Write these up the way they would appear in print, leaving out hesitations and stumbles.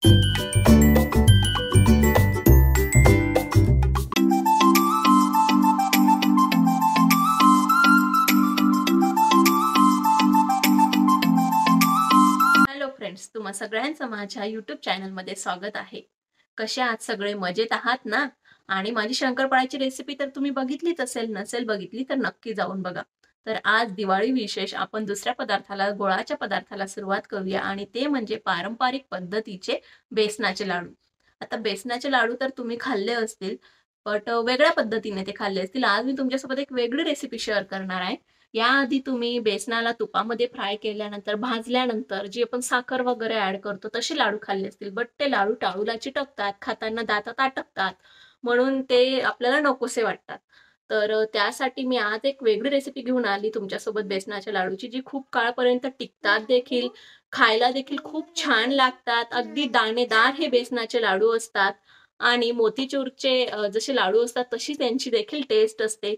Friends, तुम्हा सगळ्यांचं माझ्या YouTube चॅनल मध्ये स्वागत आहे। कशा आहात सगळे? मजेत आहात ना? आणि माझी शंकरपाळ्याची रेसिपी तर तुम्ही बघितलीच असेल, नसेल बघितली तर नक्की जाऊन बघा। तर आज दिवाळी विशेष आपण दुसऱ्या पदार्थाला, गोळाच्या पदार्थाला सुरुवात करूया आणि ते म्हणजे पारंपरिक पद्धतीचे बेसनाचे लाडू। आता बेसनाचे लाडू तर तुम्ही खाल्ले असतील, बट वेगळ्या पद्धतीने ते खाल्ले असतील। आज मी तुमच्यासोबत एक वेगळी रेसिपी शेअर करणार आहे। याआधी तुम्ही बेसनाला तुपामध्ये फ्राय केल्यानंतर, भाजल्यानंतर जी आपण साखर वगैरे ऍड करतो तसे लाडू खाल्ले असतील, बट ते लाडू टाळूला चिटकतात, खाताना दातात अटकतात, म्हणून ते आपल्याला नकोसे वाटतात। तर त्यासाठी मी आज एक वेगळी रेसिपी घेऊन आली तुमच्यासोबत बेसनाच्या लाडूची, जी खूप काळपर्यंत टिकतात देखील, खायला देखील खूप छान लागतात। अगदी दाणेदार हे बेसनाचे लाडू असतात आणि मोतीचूरचे जसे लाडू असतात तशी त्यांची देखील टेस्ट असते।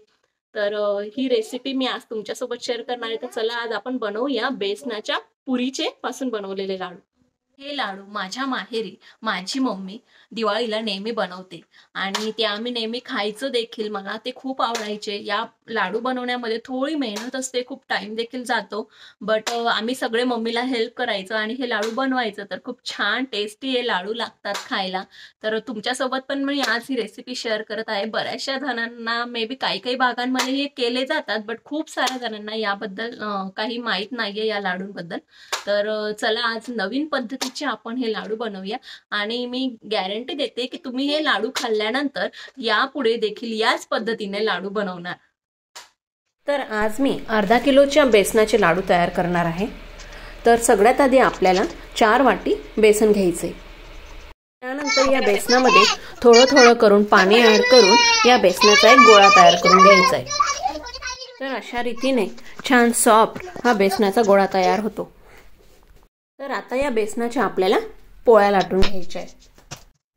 तर ही रेसिपी मी आज तुमच्यासोबत शेअर करणार आहे। तर चला आज आपण बनवूया बेसनाच्या पुरीचे पासून बनवलेले लाडू। हे लाडू माझ्या माहेरी माझी मम्मी दिवाळीला नेहमी बनवते आणि ते आम्ही नेहमी खायचं देखील। मला ते खूप आवडायचे। या लाडू बनवण्यामध्ये थोडी मेहनत असते, खूप टाइम देखील जातो, बट आम्ही सगळे मम्मीला हेल्प करायचं आणि हे लाडू बनवायचं। तर खूप छान टेस्टी हे लाडू लागतात खायला। तर तुमच्यासोबत पण मी आज ही रेसिपी शेअर करत आहे। बऱ्याचशा जणांना मे बी काही भागांमध्ये हे केले जातात, बट खूप साऱ्या जणांना याबद्दल काही माहित नाहीये या लाडूंबद्दल। तर चला आज नवीन पद्धतीचे आपण हे लाडू बनवूया आणि मी गॅरंटी देते की तुम्ही हे लाडू खाल्ल्यानंतर यापुढे देखील याच पद्धतीने लाडू बनवणार। तर आज मी अर्धा किलोच्या बेसनाचे लाडू तयार करणार आहे। तर सगळ्यात आधी आपल्याला 4 वाटी बेसन घ्यायचे। त्यानंतर या बेसनामध्ये थोडं थोडं करून पाणी ऍड करून या बेसनाचा एक गोळा तयार करून घ्यायचा आहे। तर अशा रीतीने छान सॉफ्ट हा बेसनाचा गोळा तयार होतो। तर आता या बेसनाच्या आपल्याला पोळ्या लाटून घ्यायच्या आहेत।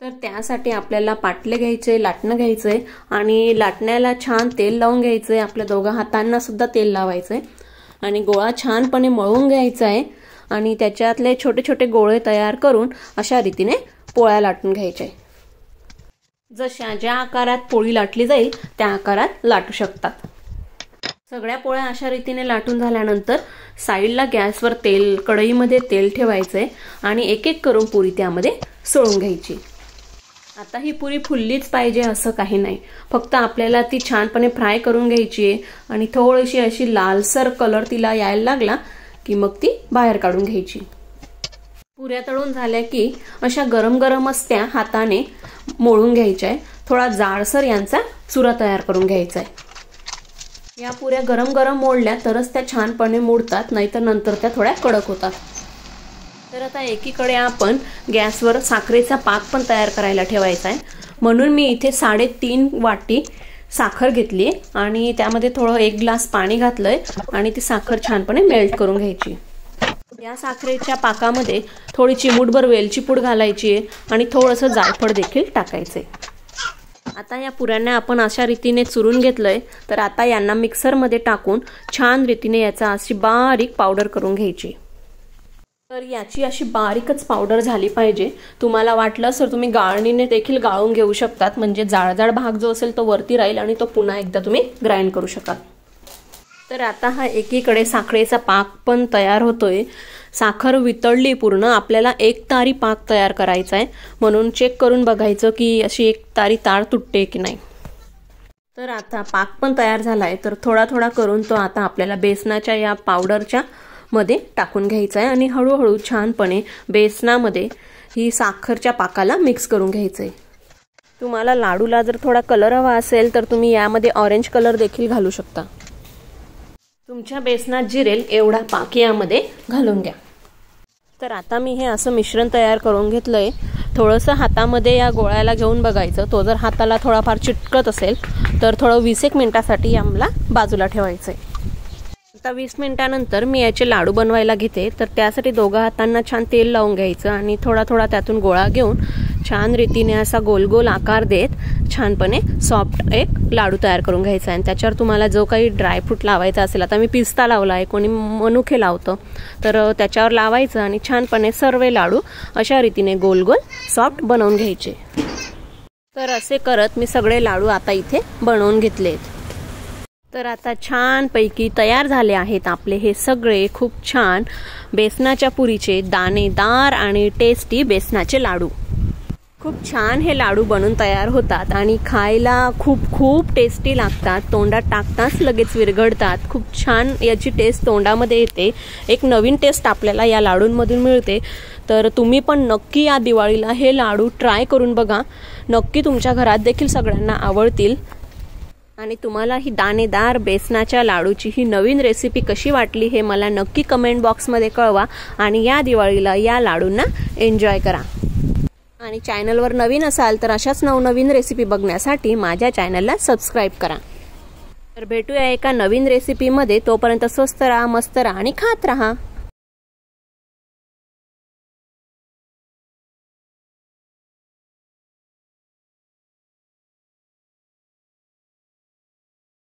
तर त्यासाठी आपल्याला पाटले घ्यायचे, लाटणं घ्यायचंय आणि लाटण्याला छान तेल लावून घ्यायचंय। आपल्या दोघा हातांना सुद्धा तेल लावायचंय आणि गोळा छानपणे मळून घ्यायचा आहे आणि त्याच्यातले छोटे छोटे गोळे तयार करून अशा रीतीने पोळ्या लाटून घ्यायच्या। जशा ज्या आकारात पोळी लाटली जाईल त्या आकारात लाटू शकतात। सगळ्या पोळ्या अशा रीतीने लाटून झाल्यानंतर साईडला गॅसवर तेल, कढईमध्ये तेल ठेवायचंय आणि एक एक करून पुरी त्यामध्ये सोडून घ्यायची। आता ही पुरी फुललीच पाहिजे असं काही नाही, फक्त आपल्याला ती छानपणे फ्राय करून घ्यायची आहे आणि थोडीशी अशी लालसर कलर तिला यायला लागला की मग ती बाहेर काढून घ्यायची। पुऱ्या तळून झाल्या की अशा गरम गरमच त्या हाताने मोळून घ्यायच्या आहे। थोडा जाडसर यांचा चुरा तयार करून घ्यायचा आहे। या पुऱ्या गरम गरम मोडल्या तरच त्या छानपणे मोडतात, नाहीतर नंतर त्या थोड्या कडक होतात। तर आता एकीकडे आपण गॅसवर साखरेचा पाक पण तयार करायला ठेवायचा आहे, म्हणून मी इथे 3.5 वाटी साखर घेतली आणि त्यामध्ये थोडं 1 ग्लास पाणी घातलंय आणि ती साखर छानपणे मेल्ट करून घ्यायची। या साखरेच्या पाकामध्ये थोडी चिमूटभर वेलची पूड घालायची आणि थोडंसं जायफळ देखील टाकायचे। आता या पुऱ्यांना आपण अशा रीतीने चुरून घेतलंय। तर आता यांना मिक्सरमध्ये टाकून छान रीतीने याचा अशी बारीक पावडर करून घ्यायची। तर याची अशी बारीकच पावडर झाली पाहिजे। तुम्हाला वाटलं तर तुम्ही गाळणीने देखील गाळून घेऊ शकतात, म्हणजे जाडजाड भाग जो असेल तो वरती राहील आणि तो पुन्हा एकदा तुम्ही ग्राइंड करू शकाल। तर आता हा एकीकडे साखरेचा पाक पण तयार होतोय। साखर वितळली पूर्ण, आपल्याला 1 तारी पाक तयार करायचा आहे, म्हणून चेक करून बघायचं की अशी 1 तारी तार तुटते की नाही। तर आता पाक पण तयार झालाय। तर थोडा थोडा करून तो आता आपल्याला बेसनाच्या या पावडरच्या मध्ये टाकून घ्यायचा आहे आणि हळूहळू छानपणे बेसनामध्ये ही साखरच्या पाकाला मिक्स करून घ्यायचंय। तुम्हाला लाडूला जर थोडा कलर हवा असेल तर तुम्ही यामध्ये ऑरेंज कलर देखील घालू शकता। तुमच्या बेसनात जिरेल एवढा पाक यामध्ये घालून घ्या। तर आता मी हे असं मिश्रण तयार करून घेतलंय। थोडंसं हातामध्ये या गोळ्याला घेऊन बघायचं, तो जर हाताला थोडाफार चिटकत असेल तर थोडं 20 मिनिटासाठी याला बाजूला ठेवायचंय। आता 20 मिनिटानंतर मी याचे लाडू बनवायला घेते। तर त्यासाठी दोघा हातांना छान तेल लावून घ्यायचं आणि थोडा थोडा त्यातून गोळा घेऊन छान रीतीने असा गोल गोल आकार देत छानपणे सॉफ्ट एक लाडू तयार करून घ्यायचा आहे. आणि त्याच्यावर तुम्हाला जो काही ड्रायफ्रूट लावायचा असेल, आता मी पिस्ता लावला आहे, कोणी मनुके लावतं, तर त्याच्यावर लावायचं आणि छानपणे सर्व लाडू अशा रीतीने गोल गोल सॉफ्ट बनवून घ्यायचे. तर असे करत मी सगळे लाडू आता इथे बनवून घेतलेत. तर आता छानपैकी तयार झाले आहेत आपले हे सगळे खूप छान बेसनाच्या पुरीचे दाणेदार आणि टेस्टी बेसनाचे लाडू. खूप छान हे लाडू बनून तयार होतात आणि खायला खूप खूप टेस्टी लागतात. तोंडात टाकताच लगेच विरघळतात. खूप छान याची टेस्ट तोंडामध्ये येते. एक नवीन टेस्ट आपल्याला या लाडूंमधून मिळते. तर तुम्ही पण नक्की या दिवाळीला हे लाडू ट्राय करून बघा. नक्की तुमच्या घरात देखील सगळ्यांना आवडतील. आणि तुम्हाला ही दाणेदार बेसनाच्या लाडूची ही नवीन रेसिपी कशी वाटली हे मला नक्की कमेंट बॉक्समध्ये कळवा. आणि या दिवाळीला या लाडूंना एन्जॉय करा. आणि चॅनलवर नवीन असाल तर अशाच नवनवीन रेसिपी बघण्यासाठी माझ्या चॅनलला सबस्क्राईब करा. तर भेटूया एका नवीन रेसिपीमध्ये. तोपर्यंत स्वस्त राहा, मस्त राहा आणि खात राहा.